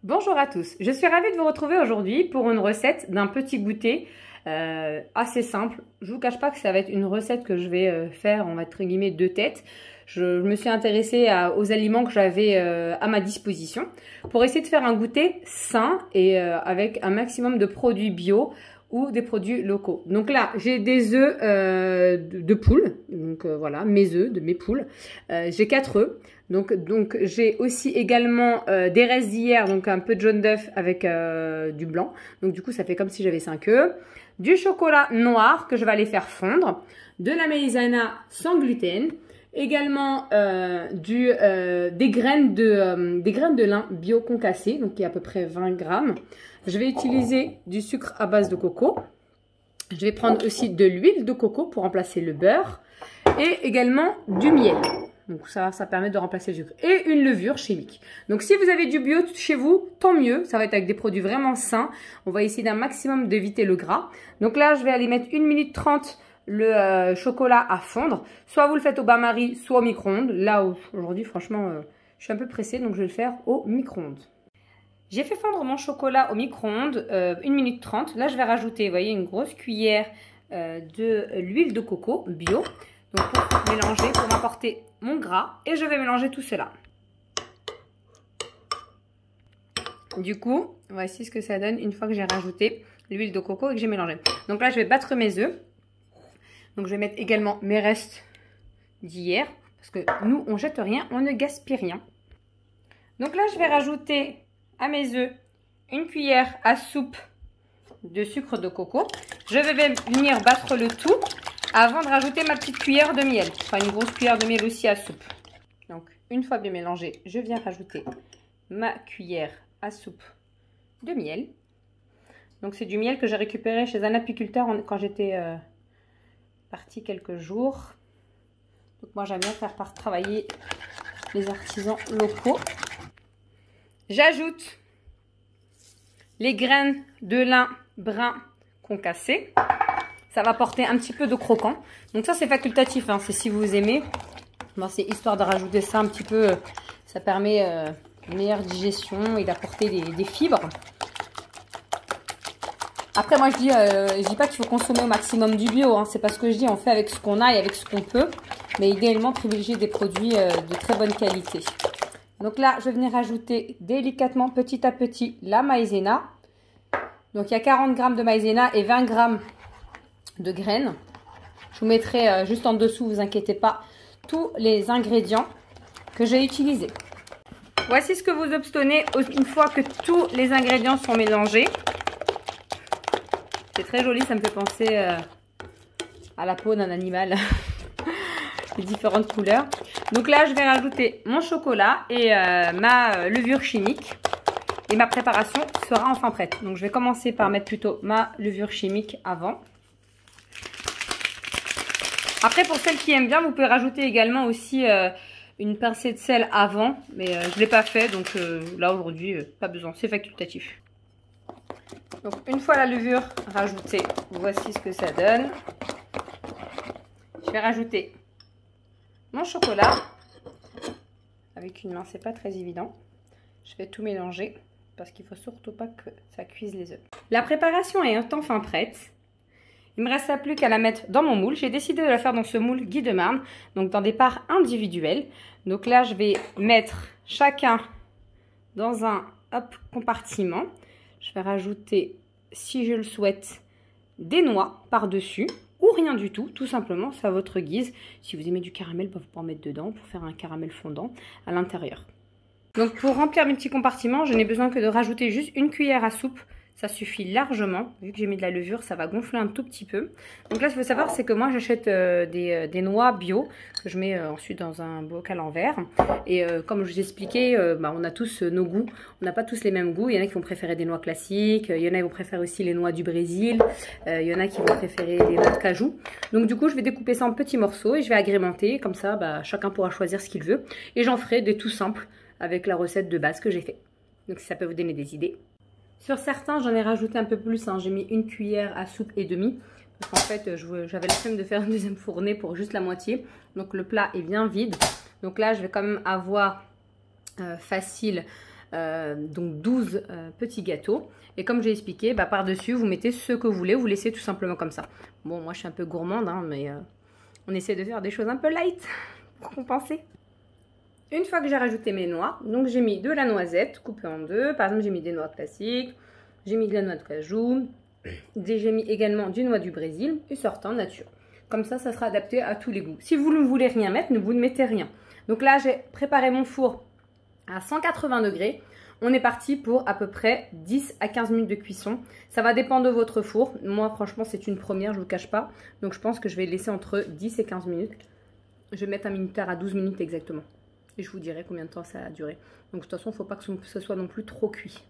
Bonjour à tous, je suis ravie de vous retrouver aujourd'hui pour une recette d'un petit goûter assez simple. Je vous cache pas que ça va être une recette que je vais faire, on va entre guillemets deux têtes. Je me suis intéressée aux aliments que j'avais à ma disposition pour essayer de faire un goûter sain et avec un maximum de produits bio ou des produits locaux. Donc là, j'ai des œufs de poule, donc voilà, mes œufs de mes poules. J'ai 4 œufs. Donc j'ai aussi également des restes d'hier, donc un peu de jaune d'œuf avec du blanc. Donc du coup, ça fait comme si j'avais 5 œufs. Du chocolat noir que je vais aller faire fondre. De la maïzena sans gluten. Également des graines de lin bio concassées, donc qui est à peu près 20 grammes. Je vais utiliser du sucre à base de coco. Je vais prendre aussi de l'huile de coco pour remplacer le beurre. Et également du miel. Donc ça permet de remplacer le sucre. Et une levure chimique. Donc si vous avez du bio chez vous, tant mieux. Ça va être avec des produits vraiment sains. On va essayer d'un maximum d'éviter le gras. Donc là, je vais aller mettre 1 minute 30 le chocolat à fondre. Soit vous le faites au bain-marie, soit au micro-ondes. Là, aujourd'hui, franchement, je suis un peu pressée, donc je vais le faire au micro-ondes. J'ai fait fondre mon chocolat au micro-ondes 1 minute 30. Là, je vais rajouter, vous voyez, une grosse cuillère de l'huile de coco bio. Donc, pour mélanger, pour m'apporter mon gras. Et je vais mélanger tout cela. Du coup, voici ce que ça donne une fois que j'ai rajouté l'huile de coco et que j'ai mélangé. Donc là, je vais battre mes œufs. Donc, je vais mettre également mes restes d'hier. Parce que nous, on ne jette rien, on ne gaspille rien. Donc là, je vais rajouter à mes œufs une cuillère à soupe de sucre de coco. Je vais venir battre le tout avant de rajouter ma petite cuillère de miel. Enfin, une grosse cuillère de miel aussi à soupe. Donc, une fois bien mélangé, je viens rajouter ma cuillère à soupe de miel. Donc, c'est du miel que j'ai récupéré chez un apiculteur quand j'étais partie quelques jours. Donc, moi, j'aime bien faire travailler les artisans locaux. J'ajoute les graines de lin brun concassées. Ça va apporter un petit peu de croquant. Donc ça, c'est facultatif, hein, c'est si vous aimez. Bon, c'est histoire de rajouter ça un petit peu. Ça permet une meilleure digestion et d'apporter des fibres. Après, moi, je dis pas qu'il faut consommer au maximum du bio. Hein. C'est pas ce que je dis. On fait avec ce qu'on a et avec ce qu'on peut. Mais idéalement, privilégier des produits de très bonne qualité. Donc là, je vais venir rajouter délicatement, petit à petit, la maïzena. Donc il y a 40 g de maïzena et 20 g de graines. Je vous mettrai juste en dessous, vous inquiétez pas, tous les ingrédients que j'ai utilisés. Voici ce que vous obtenez une fois que tous les ingrédients sont mélangés. C'est très joli, ça me fait penser à la peau d'un animal. Les différentes couleurs. Donc là, je vais rajouter mon chocolat et ma levure chimique. Et ma préparation sera enfin prête. Donc je vais commencer par mettre plutôt ma levure chimique avant. Après, pour celles qui aiment bien, vous pouvez rajouter également aussi une pincée de sel avant. Mais je ne l'ai pas fait, donc là aujourd'hui, pas besoin. C'est facultatif. Donc une fois la levure rajoutée, voici ce que ça donne. Je vais rajouter mon chocolat. Avec une main, c'est pas très évident. Je vais tout mélanger parce qu'il ne faut surtout pas que ça cuise les œufs. La préparation est enfin prête. Il ne me reste plus qu'à la mettre dans mon moule. J'ai décidé de la faire dans ce moule Guy de Marne, donc dans des parts individuelles. Donc là, je vais mettre chacun dans un compartiment. Je vais rajouter, si je le souhaite, des noix par-dessus ou rien du tout, tout simplement, c'est à votre guise. Si vous aimez du caramel, vous pouvez en mettre dedans pour faire un caramel fondant à l'intérieur. Donc pour remplir mes petits compartiments, je n'ai besoin que de rajouter juste une cuillère à soupe. Ça suffit largement. Vu que j'ai mis de la levure, ça va gonfler un tout petit peu. Donc là, ce qu'il faut savoir, c'est que moi, j'achète des noix bio que je mets ensuite dans un bocal en verre. Et comme je vous expliquais, on a tous nos goûts. On n'a pas tous les mêmes goûts. Il y en a qui vont préférer des noix classiques. Il y en a qui vont préférer aussi les noix du Brésil. Il y en a qui vont préférer les noix de cajou. Donc du coup, je vais découper ça en petits morceaux et je vais agrémenter. Comme ça, chacun pourra choisir ce qu'il veut. Et j'en ferai des tout simples avec la recette de base que j'ai fait. Donc ça peut vous donner des idées. Sur certains, j'en ai rajouté un peu plus. Hein. J'ai mis une cuillère à soupe et demie. Parce qu'en fait, j'avais la flemme de faire une deuxième fournée pour juste la moitié. Donc le plat est bien vide. Donc là, je vais quand même avoir facile donc 12 petits gâteaux. Et comme j'ai expliqué, par-dessus, vous mettez ce que vous voulez, vous laissez tout simplement comme ça. Bon, moi je suis un peu gourmande, hein, mais on essaie de faire des choses un peu light pour compenser. Une fois que j'ai rajouté mes noix, donc j'ai mis de la noisette coupée en deux. Par exemple, j'ai mis des noix classiques, j'ai mis de la noix de cajou, j'ai mis également du noix du Brésil et sortant nature. Comme ça sera adapté à tous les goûts. Si vous ne voulez rien mettre, vous ne mettez rien. Donc là, j'ai préparé mon four à 180 degrés. On est parti pour à peu près 10 à 15 minutes de cuisson. Ça va dépendre de votre four. Moi, franchement, c'est une première, je ne vous cache pas. Donc, je pense que je vais laisser entre 10 et 15 minutes. Je vais mettre un minuteur à 12 minutes exactement. Et je vous dirai combien de temps ça a duré. Donc, de toute façon, il ne faut pas que ce soit non plus trop cuit.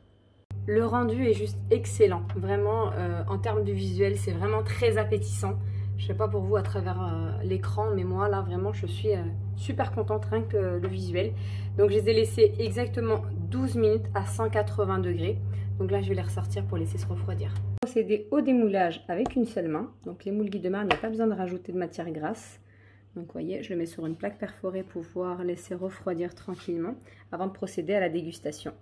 Le rendu est juste excellent. Vraiment, en termes de visuel, c'est vraiment très appétissant. Je ne sais pas pour vous à travers l'écran, mais moi, là, vraiment, je suis super contente, rien que le visuel. Donc, je les ai laissés exactement 12 minutes à 180 degrés. Donc là, je vais les ressortir pour laisser se refroidir. Procéder au démoulage avec une seule main. Donc, les moules Guidomar, il n'y a pas besoin de rajouter de matière grasse. Donc, vous voyez, je le mets sur une plaque perforée pour pouvoir laisser refroidir tranquillement avant de procéder à la dégustation.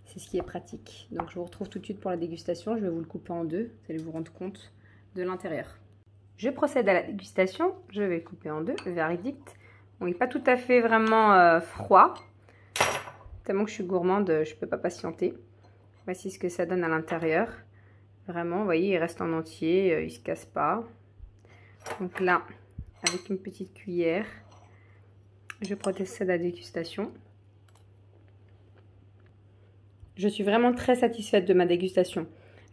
C'est ce qui est pratique. Donc, je vous retrouve tout de suite pour la dégustation. Je vais vous le couper en deux. Vous allez vous rendre compte de l'intérieur. Je procède à la dégustation. Je vais couper en deux. Verdict. Bon, il n'est pas tout à fait vraiment froid. Tellement que je suis gourmande, je ne peux pas patienter. Voici ce que ça donne à l'intérieur. Vraiment, vous voyez, il reste en entier. Il ne se casse pas. Donc là, avec une petite cuillère, je procède à la dégustation. Je suis vraiment très satisfaite de ma dégustation.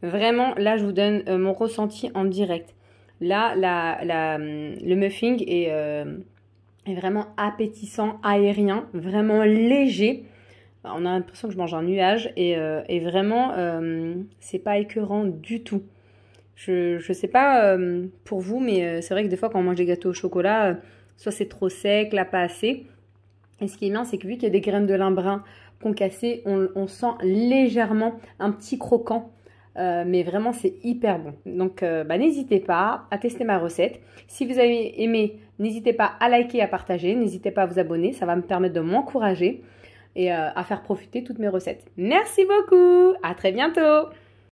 Vraiment, là, je vous donne mon ressenti en direct. Là, le muffin est vraiment appétissant, aérien, vraiment léger. On a l'impression que je mange un nuage et vraiment, c'est pas écœurant du tout. Je sais pas pour vous, mais c'est vrai que des fois, quand on mange des gâteaux au chocolat, soit c'est trop sec, là, pas assez. Et ce qui est bien, c'est que vu qu'il y a des graines de lin brun concassées, on sent légèrement un petit croquant. Mais vraiment, c'est hyper bon. Donc, n'hésitez pas à tester ma recette. Si vous avez aimé, n'hésitez pas à liker, à partager. N'hésitez pas à vous abonner. Ça va me permettre de m'encourager et à faire profiter toutes mes recettes. Merci beaucoup. À très bientôt.